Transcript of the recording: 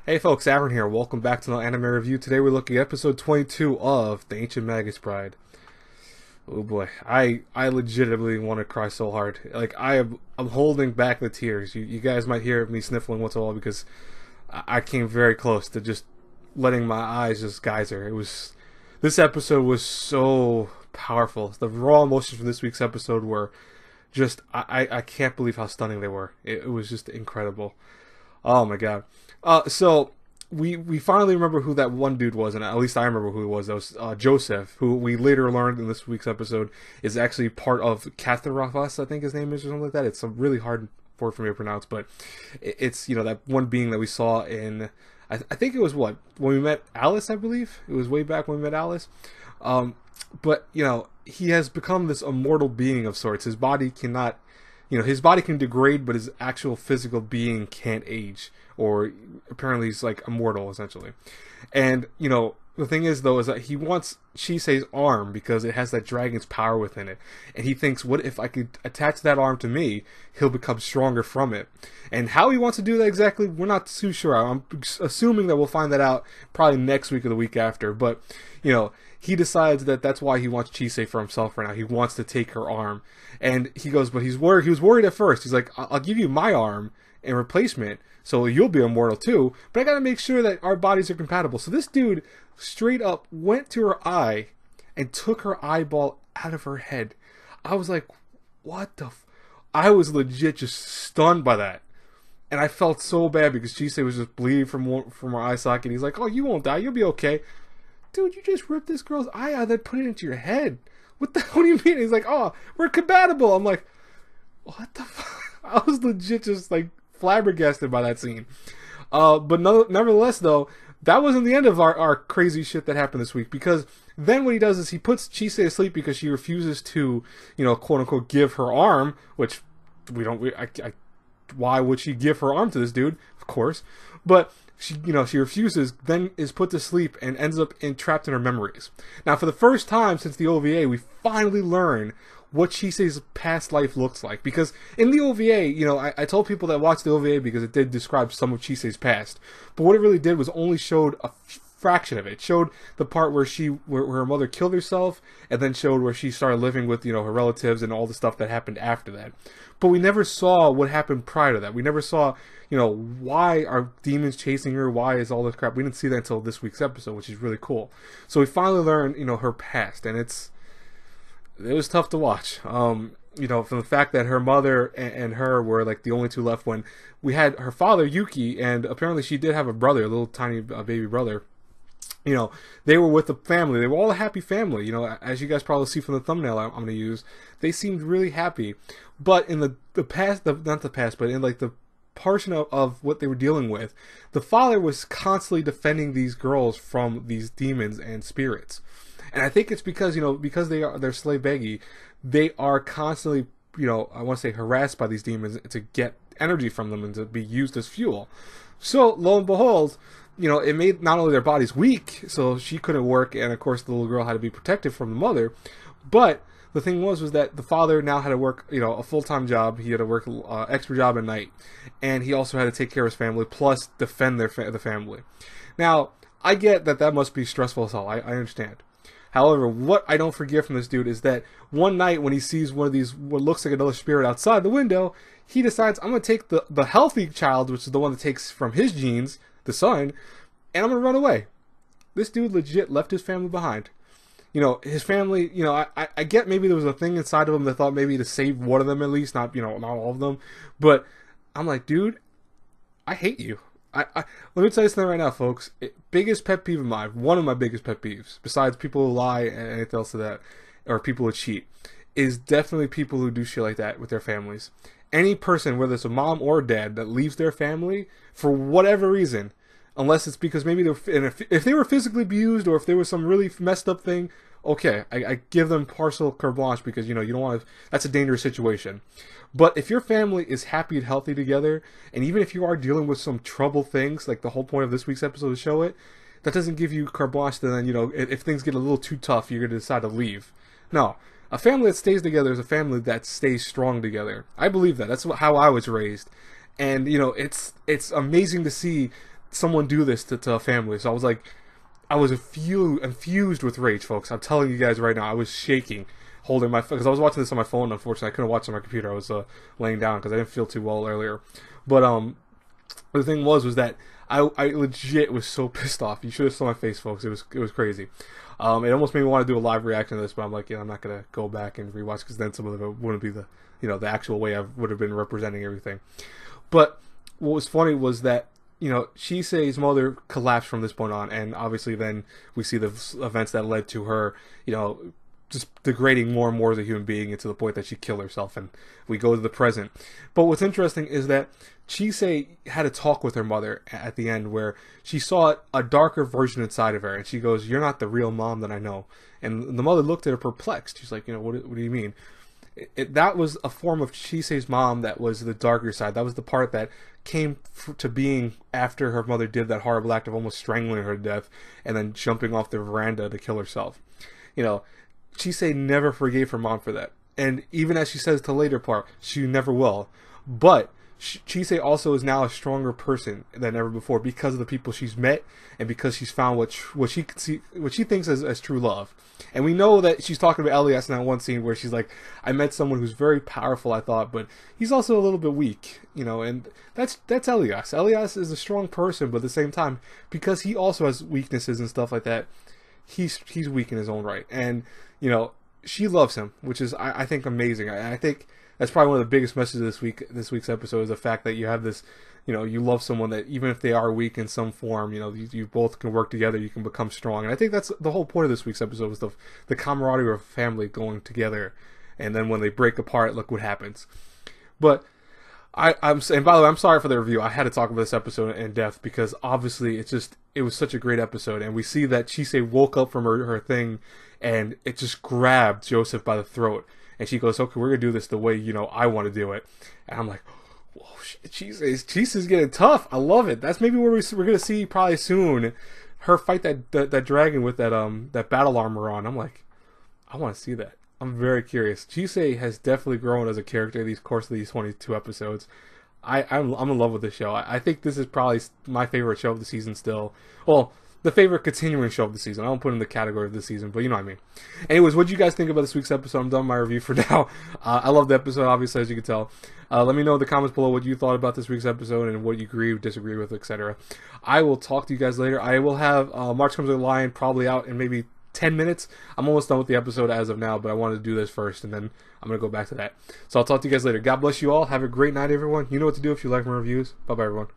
Hey folks, Aaron here. Welcome back to another anime review. Today we're looking at episode 22 of The Ancient Magus Bride. Oh boy, I legitimately want to cry so hard. I'm holding back the tears. You guys might hear me sniffling once in a while because I came very close to just letting my eyes just geyser. This episode was so powerful. The raw emotions from this week's episode were just I can't believe how stunning they were. It was just incredible. Oh my god. So we finally remember who that one dude was, and at least I remember who he was. That was Joseph, who we later learned in this week's episode is actually part of Catharafas, I think his name is, or something like that. It's a really hard word for me to pronounce, but it's that one being that we saw in I think it was when we met Alice, I believe it was way back when we met Alice. But he has become this immortal being of sorts. His body cannot. His body can degrade, but his actual physical being can't age. Or apparently he's like immortal, essentially. And, the thing is, though, is that he wants Chisei's arm because it has that dragon's power within it. And he thinks, what if I could attach that arm to me, he'll become stronger from it. And how he wants to do that exactly, we're not too sure. I'm assuming that we'll find that out probably next week or the week after. But, he decides that that's why he wants Chisei for himself right now. He wants to take her arm. And he goes, but he's worried. He was worried at first. He's like, I'll give you my arm in replacement, so you'll be immortal too, but I gotta make sure that our bodies are compatible. So this dude straight up went to her eye and took her eyeball out of her head. I was like, what the I was legit just stunned by that. And I felt so bad because Chisei was just bleeding from her eye socket. He's like, oh, you won't die, you'll be okay. Dude, you just ripped this girl's eye out and then put it into your head. What do you mean? He's like, oh, we're compatible. I'm like, what the fuck? I was legit just like flabbergasted by that scene. But nevertheless, though, that wasn't the end of our crazy shit that happened this week, because then what he does is he puts Chisei to sleep because she refuses to, quote unquote, give her arm, which why would she give her arm to this dude? Of course. But she refuses, then is put to sleep and ends up entrapped in her memories. Now, for the first time since the OVA, we finally learn what Chisei's past life looks like. Because in the OVA, I told people that watched the OVA because it did describe some of Chisei's past. But what it really did was only showed a fraction of it. It showed the part where where her mother killed herself, and then showed where she started living with, her relatives and all the stuff that happened after that. But we never saw what happened prior to that. We never saw, why are demons chasing her? Why is all this crap? We didn't see that until this week's episode, which is really cool. So we finally learned, her past, and it was tough to watch. From the fact that her mother and her were like the only two left, when we had her father, Yuki, and apparently she did have a brother, a little tiny baby brother. They were with the family. They were all a happy family. As you guys probably see from the thumbnail I'm going to use, they seemed really happy. But in the past, not the past, but in like the portion of what they were dealing with, the father was constantly defending these girls from these demons and spirits. And I think it's because, because they're slave beggy, they are constantly, I want to say harassed by these demons to get energy from them and to be used as fuel. So, lo and behold, it made not only their bodies weak, so she couldn't work, and of course the little girl had to be protected from the mother, but the thing was that the father now had to work, a full-time job. He had to work extra job at night, and he also had to take care of his family, plus defend the family. Now, I get that must be stressful as hell. I understand. However, what I don't forgive from this dude is that one night when he sees one of these, what looks like another spirit outside the window, he decides, I'm going to take the healthy child, which is the one that takes from his genes, the son, and I'm going to run away. This dude legit left his family behind. His family, I get maybe there was a thing inside of him that thought maybe to save one of them at least, not all of them. But I'm like, dude, I hate you. Let me tell you something right now, folks. Biggest pet peeve of mine, one of my biggest pet peeves, besides people who lie and anything else to that, or people who cheat, is definitely people who do shit like that with their families. Any person, whether it's a mom or a dad, that leaves their family for whatever reason, unless it's because maybe if they were physically abused or if there was some really messed up thing, okay, I give them partial carte blanche because, you don't want to, that's a dangerous situation. But if your family is happy and healthy together, and even if you are dealing with some trouble things, like the whole point of this week's episode to show it, that doesn't give you carte blanche to then, if things get a little too tough, you're going to decide to leave. No. A family that stays together is a family that stays strong together. I believe that. That's how I was raised. And, it's amazing to see someone do this to a family. So I was like, I was infused with rage, folks. I'm telling you guys right now, I was shaking, holding my phone, because I was watching this on my phone. Unfortunately, I couldn't watch it on my computer. I was laying down because I didn't feel too well earlier. But the thing was that I legit was so pissed off. You should have saw my face, folks. It was crazy. It almost made me want to do a live reaction to this, but I'm like, I'm not gonna go back and rewatch because then some of it wouldn't be the the actual way I would have been representing everything. But what was funny was that Chisei's mother collapsed from this point on, and obviously then we see the events that led to her, just degrading more and more as a human being, and to the point that she killed herself, and we go to the present. But what's interesting is that Chisei had a talk with her mother at the end where she saw a darker version inside of her, and she goes, "You're not the real mom that I know." And the mother looked at her perplexed. She's like, what do you mean? That was a form of Chisei's mom that was the darker side. That was the part that came to being after her mother did that horrible act of almost strangling her to death and then jumping off the veranda to kill herself. Chisei never forgave her mom for that. And even as she says to the later part, she never will. But Chisei also is now a stronger person than ever before because of the people she's met and because she's found what she thinks as true love. And we know that she's talking about Elias in that one scene where she's like, I met someone who's very powerful, I thought, but he's also a little bit weak, and that's Elias. Elias is a strong person, but at the same time, because he also has weaknesses and stuff like that, he's weak in his own right. And, she loves him, which is, I think, amazing. I think that's probably one of the biggest messages this week's episode is the fact that you have this, you love someone that even if they are weak in some form, you both can work together, you can become strong. And I think that's the whole point of this week's episode was the camaraderie of family going together. And then when they break apart, look what happens. But and by the way, I'm sorry for the review. I had to talk about this episode in depth because obviously it was such a great episode. And we see that Chisei woke up from her thing and it just grabbed Joseph by the throat. And she goes, okay, we're going to do this the way, I want to do it. And I'm like, whoa, Chisei's getting tough. I love it. That's maybe where we're going to see probably soon her fight that dragon with that battle armor on. I'm like, I want to see that. I'm very curious. Chisei has definitely grown as a character in the course of these 22 episodes. I'm in love with this show. I think this is probably my favorite show of the season still. Well, the favorite continuing show of the season. I don't put it in the category of the season, but you know what I mean. Anyways, what do you guys think about this week's episode? I'm done with my review for now. I love the episode, obviously, as you can tell. Let me know in the comments below what you thought about this week's episode and what you agree or disagree with, etc. I will talk to you guys later. I will have March Comes with a Lion probably out in maybe 10 minutes. I'm almost done with the episode as of now, but I wanted to do this first, and then I'm going to go back to that. So I'll talk to you guys later. God bless you all. Have a great night, everyone. You know what to do if you like my reviews. Bye-bye, everyone.